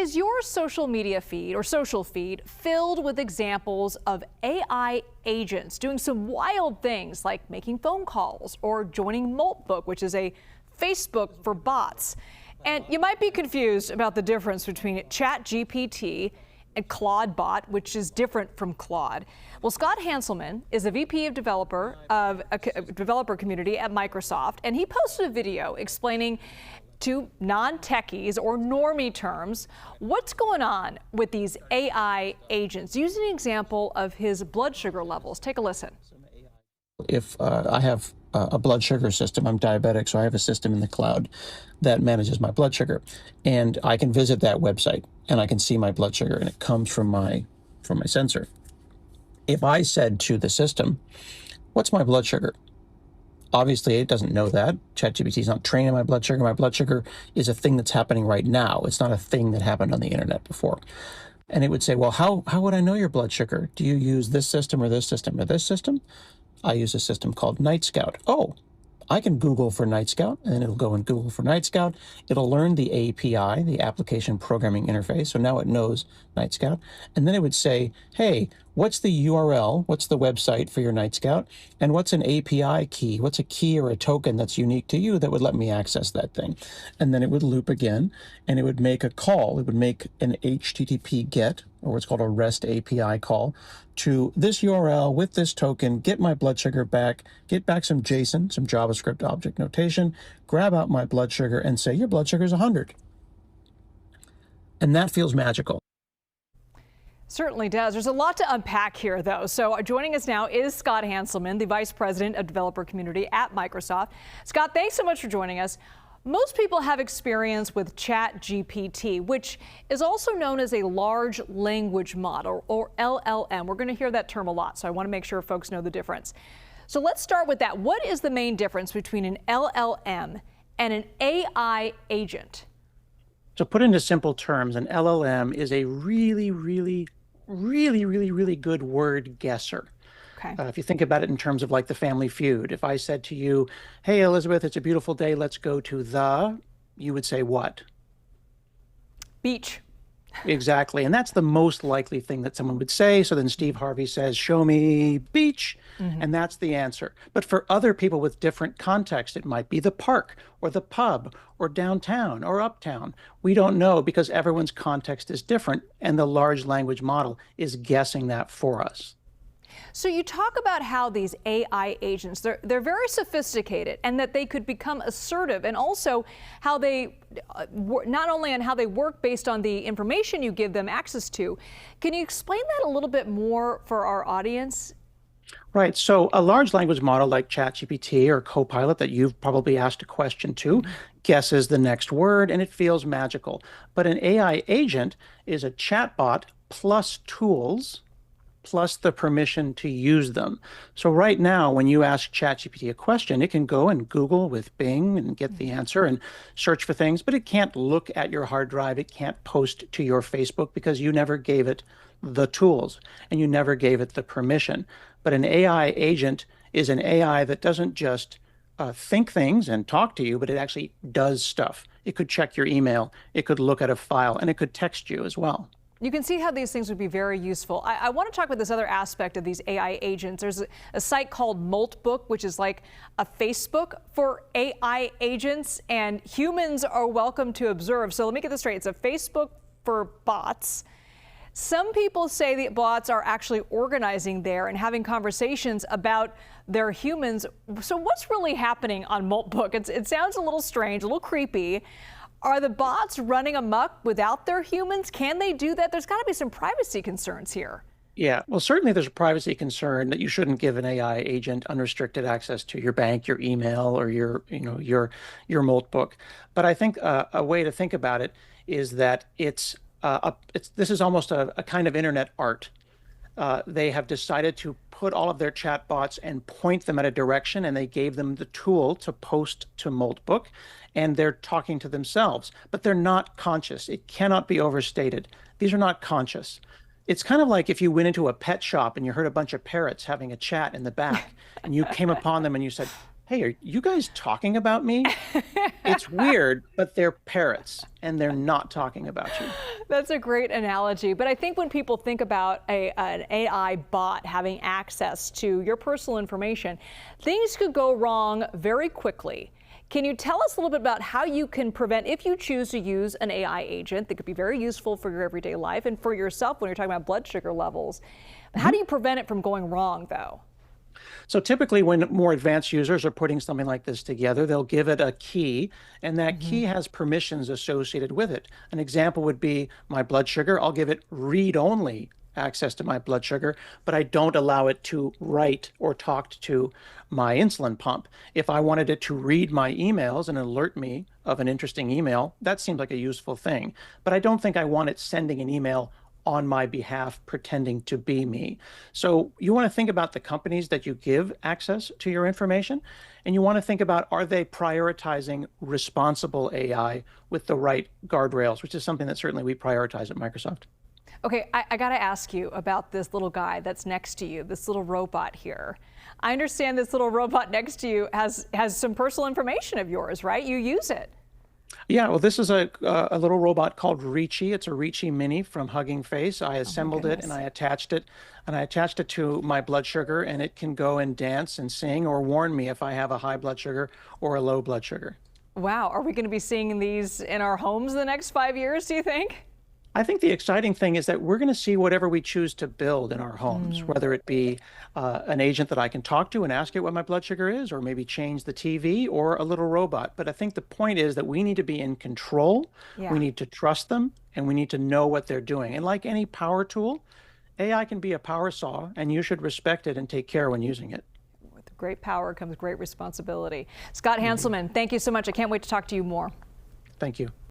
Is your social media feed or social feed filled with examples of AI agents doing some wild things like making phone calls or joining Moltbook, which is a Facebook for bots? And you might be confused about the difference between ChatGPT and Claude bot, which is different from Claude. Well, Scott Hanselman is a VP of developer community at Microsoft, and he posted a video explaining to non-techies or normie terms what's going on with these AI agents, using an example of his blood sugar levels. Take a listen. If I have a blood sugar system, I'm diabetic, so I have a system in the cloud that manages my blood sugar, and I can visit that website and I can see my blood sugar, and it comes from my sensor. If I said to the system, "What's my blood sugar?" Obviously, it doesn't know that. ChatGPT is not trained on my blood sugar. My blood sugar is a thing that's happening right now. It's not a thing that happened on the internet before. And it would say, well, how would I know your blood sugar? Do you use this system or this system or this system? I use a system called Night Scout. Oh, I can Google for Night Scout, and it'll go and Google for Night Scout. It'll learn the API, the application programming interface. So now it knows Night Scout. And then it would say, hey, what's the URL? What's the website for your Night Scout? And what's an API key? What's a key or a token that's unique to you that would let me access that thing? And then it would loop again, and it would make a call. It would make an HTTP GET, or what's called a REST API call, to this URL with this token, get my blood sugar back, get back some JSON, some JavaScript object notation, grab out my blood sugar and say, your blood sugar is 100. And that feels magical. Certainly does. There's a lot to unpack here, though. So joining us now is Scott Hanselman, the Vice President of Developer Community at Microsoft. Scott, thanks so much for joining us. Most people have experience with ChatGPT, which is also known as a large language model, or LLM. We're going to hear that term a lot, so I want to make sure folks know the difference. So let's start with that. What is the main difference between an LLM and an AI agent? So put into simple terms, an LLM is a really good word guesser. Okay. If you think about it in terms of like the Family Feud, if I said to you, hey, Elizabeth, it's a beautiful day, let's go to you would say what? Beach. Exactly. And that's the most likely thing that someone would say. So then Steve Harvey says, show me beach. And that's the answer. But for other people with different context, it might be the park or the pub or downtown or uptown. We don't know because everyone's context is different. And the large language model is guessing that for us. So you talk about how these AI agents, they're very sophisticated, and that they could become assertive, and also how they, not only on how they work based on the information you give them access to. Can you explain that a little bit more for our audience? Right. So a large language model like ChatGPT or Copilot that you've probably asked a question to guesses the next word, and it feels magical. But an AI agent is a chatbot plus tools plus the permission to use them. So right now, when you ask ChatGPT a question, it can go and Google with Bing and get the answer and search for things, but it can't look at your hard drive. It can't post to your Facebook because you never gave it the tools and you never gave it the permission. But an AI agent is an AI that doesn't just think things and talk to you, but it actually does stuff. It could check your email, it could look at a file, and it could text you as well. You can see how these things would be very useful. I want to talk about this other aspect of these AI agents. There's a site called Moltbook, which is like a Facebook for AI agents, and humans are welcome to observe. So let me get this straight. It's a Facebook for bots. Some people say the bots are actually organizing there and having conversations about their humans. So what's really happening on Moltbook? It sounds a little strange, a little creepy. Are the bots running amok without their humans? Can they do that? There's got to be some privacy concerns here. Yeah, well, certainly there's a privacy concern that you shouldn't give an AI agent unrestricted access to your bank, your email, or your Moltbook. But I think a way to think about it is that this is almost a kind of internet art. They have decided to put all of their chatbots and point them at a direction, and they gave them the tool to post to Moltbook, and they're talking to themselves, but they're not conscious. It cannot be overstated. These are not conscious. It's kind of like if you went into a pet shop and you heard a bunch of parrots having a chat in the back, and you came upon them and you said, hey, are you guys talking about me? It's weird, but they're parrots and they're not talking about you. That's a great analogy. But I think when people think about an AI bot having access to your personal information, things could go wrong very quickly. Can you tell us a little bit about how you can prevent, if you choose to use an AI agent that could be very useful for your everyday life and for yourself when you're talking about blood sugar levels? How do you prevent it from going wrong, though? So typically when more advanced users are putting something like this together, they'll give it a key, and that key has permissions associated with it. An example would be my blood sugar. I'll give it read-only access to my blood sugar, but I don't allow it to write or talk to my insulin pump. If I wanted it to read my emails and alert me of an interesting email, that seems like a useful thing. But I don't think I want it sending an email on my behalf pretending to be me. So you want to think about the companies that you give access to your information, and you want to think about, are they prioritizing responsible AI with the right guardrails, which is something that certainly we prioritize at Microsoft. Okay, I got to ask you about this little guy that's next to you, this little robot here. I understand this little robot next to you has some personal information of yours, right? You use it. Yeah, well, this is a little robot called Reachy. It's a Reachy Mini from Hugging Face. I assembled it and I attached it, to my blood sugar, and it can go and dance and sing or warn me if I have a high blood sugar or a low blood sugar. Wow, are we going to be seeing these in our homes in the next 5 years, do you think? I think the exciting thing is that we're going to see whatever we choose to build in our homes, whether it be an agent that I can talk to and ask it what my blood sugar is, or maybe change the TV, or a little robot. But I think the point is that we need to be in control, we need to trust them, and we need to know what they're doing. And like any power tool, AI can be a power saw, and you should respect it and take care when using it. With great power comes great responsibility. Scott Hanselman, thank you so much. I can't wait to talk to you more. Thank you.